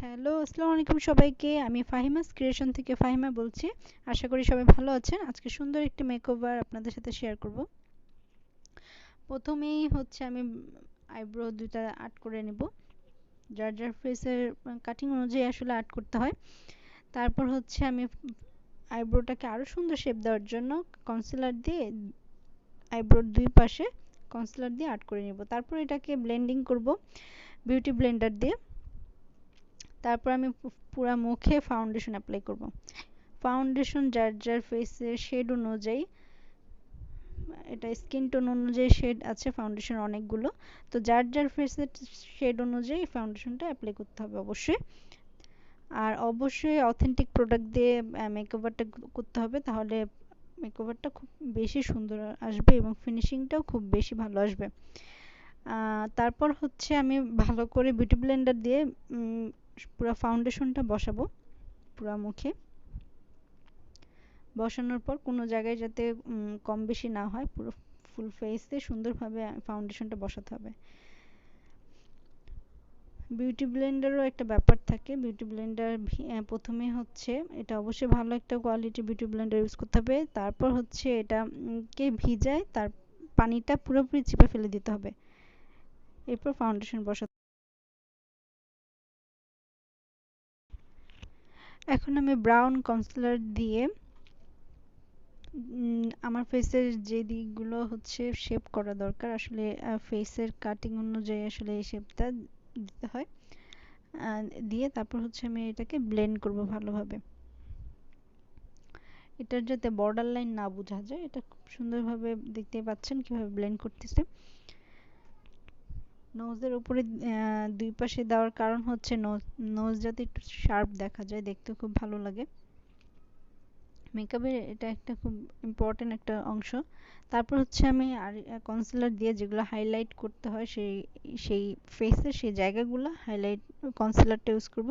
Hello, আসসালামু আলাইকুম সবাইকে। আমি ফাহিমাস ক্রিয়েশন থেকে ফাহিমা বলছি। আশা করি সবাই ভালো আছেন। আজকে সুন্দর একটি মেকওভার আপনাদের সাথে শেয়ার করব। প্রথমেই হচ্ছে আমি আইব্রো দুইটা আর্ট করে নেব। যার যার ফেসের কাটিং অনুযায়ী আসলে আর্ট করতে হয়। তারপর হচ্ছে আমি আইব্রোটাকে আরো সুন্দর শেপ দেওয়ার জন্য কনসিলার দিয়ে আইব্রোর দুই পাশে কনসিলার দিয়ে আর্ট করে নেব। তারপর এটাকে ব্লেন্ডিং করব বিউটি ব্লেন্ডার দিয়ে। তারপর আমি পুরো মুখে ফাউন্ডেশন অ্যাপ্লাই করব। ফাউন্ডেশন যার যার ফেসের শেড অনুযায়ী, এটা স্কিন টোন অনুযায়ী শেড আছে ফাউন্ডেশন অনেকগুলো, তো যার যার ফেসের শেড অনুযায়ী ফাউন্ডেশনটা অ্যাপ্লাই করতে হবে অবশ্যই। আর অবশ্যই অথেন্টিক প্রোডাক্ট দিয়ে মেকওভারটা করতে হবে, তাহলে মেকওভারটা খুব বেশি সুন্দর আসবে এবং ফিনিশিংটাও খুব বেশি ভালো আসবে। তারপর হচ্ছে আমি ভালো করে বিউটি ব্লেন্ডার দিয়ে পুরো ফাউন্ডেশনটা বসাবো পুরো মুখে। বসানোর পর কোনো জায়গায় যাতে কম বেশি না হয়, পুরো ফুল ফেসে সুন্দরভাবে ফাউন্ডেশনটা বসাতে হবে। বিউটি ব্লেন্ডারও একটা ব্যাপার থাকে। বিউটি ব্লেন্ডার প্রথমে হচ্ছে এটা অবশ্যই ভালো একটা কোয়ালিটি বিউটি ব্লেন্ডার ইউজ করতে হবে। তারপর হচ্ছে এটাকে ভিজায় তার পানিটা পুরোপুরি চিপে ফেলে দিতে হবে। এরপর ফাউন্ডেশন বসাতে। এখন আমি ব্রাউন কনসিলার দিয়ে আমার ফেসের যে দিকগুলো হচ্ছে শেপ করা দরকার, আসলে ফেসের কাটিং অনুযায়ী আসলে এই শেপটা দিতে হয়। দিয়ে তারপর হচ্ছে আমি এটাকে ব্লেন্ড করব ভালোভাবে। এটার যাতে বর্ডার লাইন না বোঝা যায়, এটা খুব সুন্দরভাবে দেখতেই পাচ্ছেন কিভাবে ব্লেন্ড করতেছে। নোজের উপরে দুই পাশে দেওয়ার কারণ হচ্ছে নোজ যাতে একটু শার্প দেখা যায়, দেখতে খুব ভালো লাগে। মেকআপের এটা একটা খুব ইম্পর্টেন্ট একটা অংশ। তারপর হচ্ছে আমি আর কনসিলার দিয়ে যেগুলো হাইলাইট করতে হয় সেই ফেসের সেই জায়গাগুলো হাইলাইট কনসিলারটা ইউজ করব।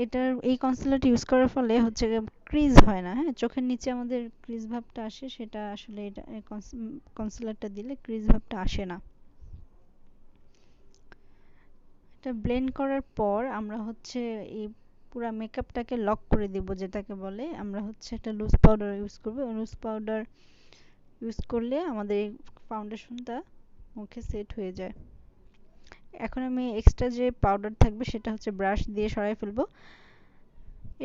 এটার এই কনসিলারটা ইউজ করার ফলে হচ্ছে ক্রিজ হয় না। হ্যাঁ, চোখের নিচে আমাদের ক্রিজ ভাবটা আসে, সেটা আসলে এটা কনসিলারটা দিলে ক্রিজ ভাবটা আসে না। এটা ব্লেন্ড করার পর আমরা হচ্ছে এই পুরো মেকআপটাকে লক করে দেব, যেটাকে বলে আমরা হচ্ছে একটা লুজ পাউডার ইউজ করব। লুজ পাউডার ইউজ করলে আমাদের এই ফাউন্ডেশনটা মুখে সেট হয়ে যায়। এখন আমি এক্সট্রা যে পাউডার থাকবে সেটা হচ্ছে ব্রাশ দিয়ে সরাই ফেলবো।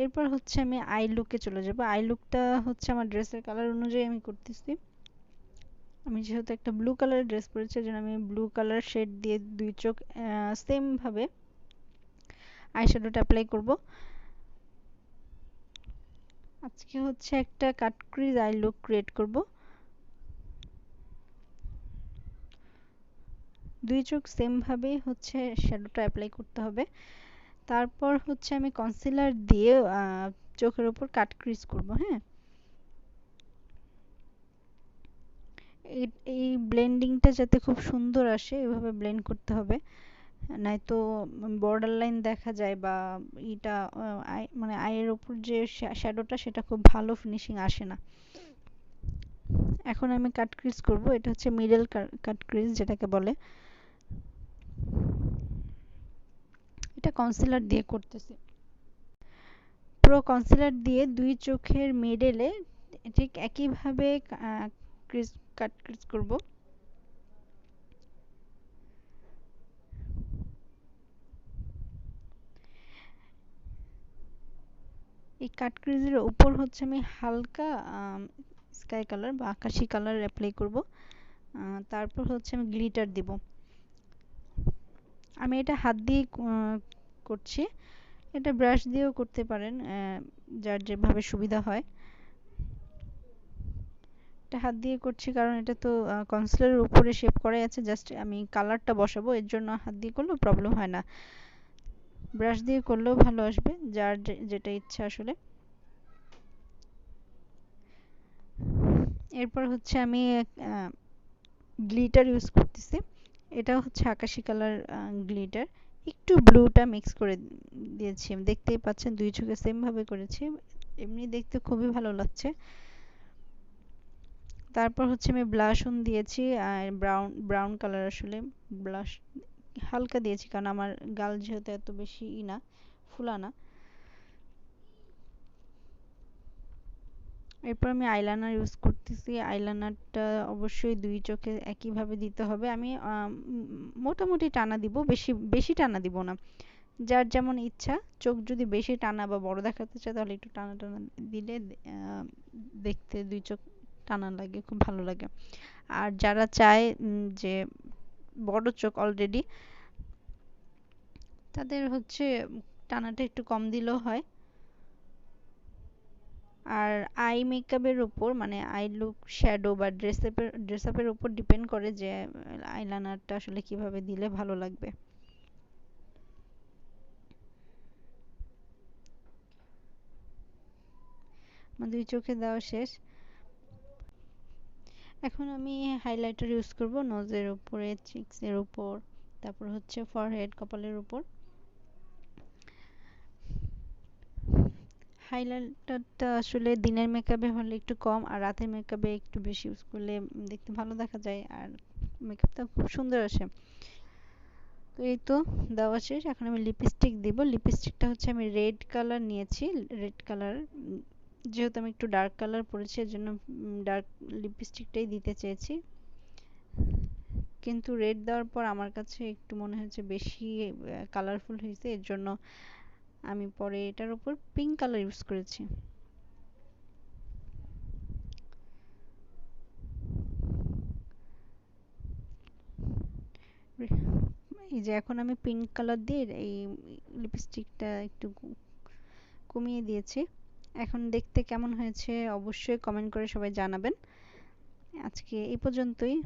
এরপর হচ্ছে আমি আই লুকে চলে যাব। আই লুকটা হচ্ছে আমার ড্রেসের কালার অনুযায়ী আমি করতেছি। আমি যেহেতু একটা ব্লু কালারের ড্রেস পরেছি, এজন্য আমি ব্লু কালার শেড দিয়ে দুই চোখ সেম ভাবে আইশ্যাডোটা অ্যাপ্লাই করব। আজকে হচ্ছে একটা কাট ক্রিজ আই লুক ক্রিয়েট করব। দুই চোখ সেম ভাবে হচ্ছে শ্যাডোটা অ্যাপ্লাই করতে হবে। তারপর হচ্ছে আমি কনসিলার দিয়ে চোখের উপর কাট ক্রিজ করব। হ্যাঁ, এই ব্লেন্ডিংটা যাতে খুব সুন্দর আসে এভাবে ব্লেন্ড করতে হবে, নয়তো বর্ডার লাইন দেখা যায় বা এটা মানে আইয়ের উপর যে শ্যাডোটা সেটা খুব ভালো ফিনিশিং আসে না। এখন আমি কাট ক্রিজ করব। এটা হচ্ছে মিডল কাট ক্রিজ যেটাকে বলে। এটা কনসিলার দিয়ে করতেছি। পুরো কনসিলার দিয়ে দুই চোখের মিডলে ঠিক একইভাবে কাট ক্রিজ করব। এই কাট ক্রিজের উপর হচ্ছে আমি হালকা স্কাই কালার বা আকাশি কালার অ্যাপ্লাই করব। তারপর হচ্ছে আমি গ্লিটার দিব। আমি এটা হাত দিয়ে করছি, এটা ব্রাশ দিয়েও করতে পারেন, যার যেভাবে সুবিধা হয়। এটা হাত দিয়ে করছি কারণ এটা তো কনসিলারের উপরে শেপ করাই আছে, জাস্ট আমি কালারটা বসাবো, এর জন্য হাত দিয়ে করলেও প্রবলেম হয় না। ব্রাশ দিয়ে করলেও ভালো আসবে, যার যেটা ইচ্ছা আসলে। এরপর হচ্ছে আমি গ্লিটার ইউজ করতেছি। এটা হচ্ছে আকাশি কালার গ্লিটার, একটু ব্লুটা মিক্স করে দিয়েছি। দেখতেই পাচ্ছেন দুই চোখে সেম ভাবে করেছি, এমনি দেখতে খুবই ভালো লাগছে। তারপর হচ্ছে আমি ব্লাশ অন দিয়েছি, ব্রাউন কালার আসলে ব্লাশ হালকা দিয়েছি, কারণ আমার গাল যেহেতু এত বেশি না, ফুলা না। এরপর আমি আইলাইনার ইউজ করতেছি। আইলাইনারটা অবশ্যই দুই চোখে একইভাবে দিতে হবে। আমি মোটামুটি টানা দিব, বেশি বেশি টানা দিব না। যার যেমন ইচ্ছা, চোখ যদি বেশি টানা বা বড় দেখাতে চায় তাহলে একটু টানা টানা দিলে দেখতে দুই চোখ টানা লাগে, খুব ভালো লাগে। আর যারা চায় যে বড় চোখ অলরেডি, তাদের হচ্ছে টানাটা একটু কম দিলেও হয়। আর আই মেকআপের উপর, মানে আই লুক শ্যাডো বা ড্রেস আপের উপর ডিপেন্ড করে যে আইলাইনারটা আসলে কিভাবে দিলে ভালো লাগবে। আমার দুই চোখে দেওয়া শেষ। এখন আমি হাইলাইটার ইউজ করব নোজের উপরে, চিকসের উপর, তারপর হচ্ছে ফরহেড, কপালের উপর। হাইলাইটারটা আসলে দিনের মেকআপে হলে একটু কম, আর রাতের মেকআপে একটু বেশি ইউজ করলে দেখতে ভালো দেখা যায় আর মেকআপটা খুব সুন্দর আসে। তো এই তো দেওয়া শেষ। এখন আমি লিপস্টিক দিব। লিপস্টিকটা হচ্ছে আমি রেড কালার নিয়েছি। রেড কালার, যেহেতু আমি একটু ডার্ক কালার পরেছি এর জন্য ডার্ক লিপস্টিকটাই দিতে চেয়েছি। কিন্তু রেড দেওয়ার পর আমার কাছে একটু মনে হয়েছে বেশি কালারফুল হয়েছে, এর জন্য আমি পরে এটার উপর পিঙ্ক কালার ইউজ করেছি। এই যে এখন আমি পিঙ্ক কালার দিয়ে এই লিপস্টিকটা একটু কমিয়ে দিয়েছি। এখন দেখতে কেমন হয়েছে অবশ্যই কমেন্ট করে সবাই জানাবেন। আজকে এই পর্যন্তই।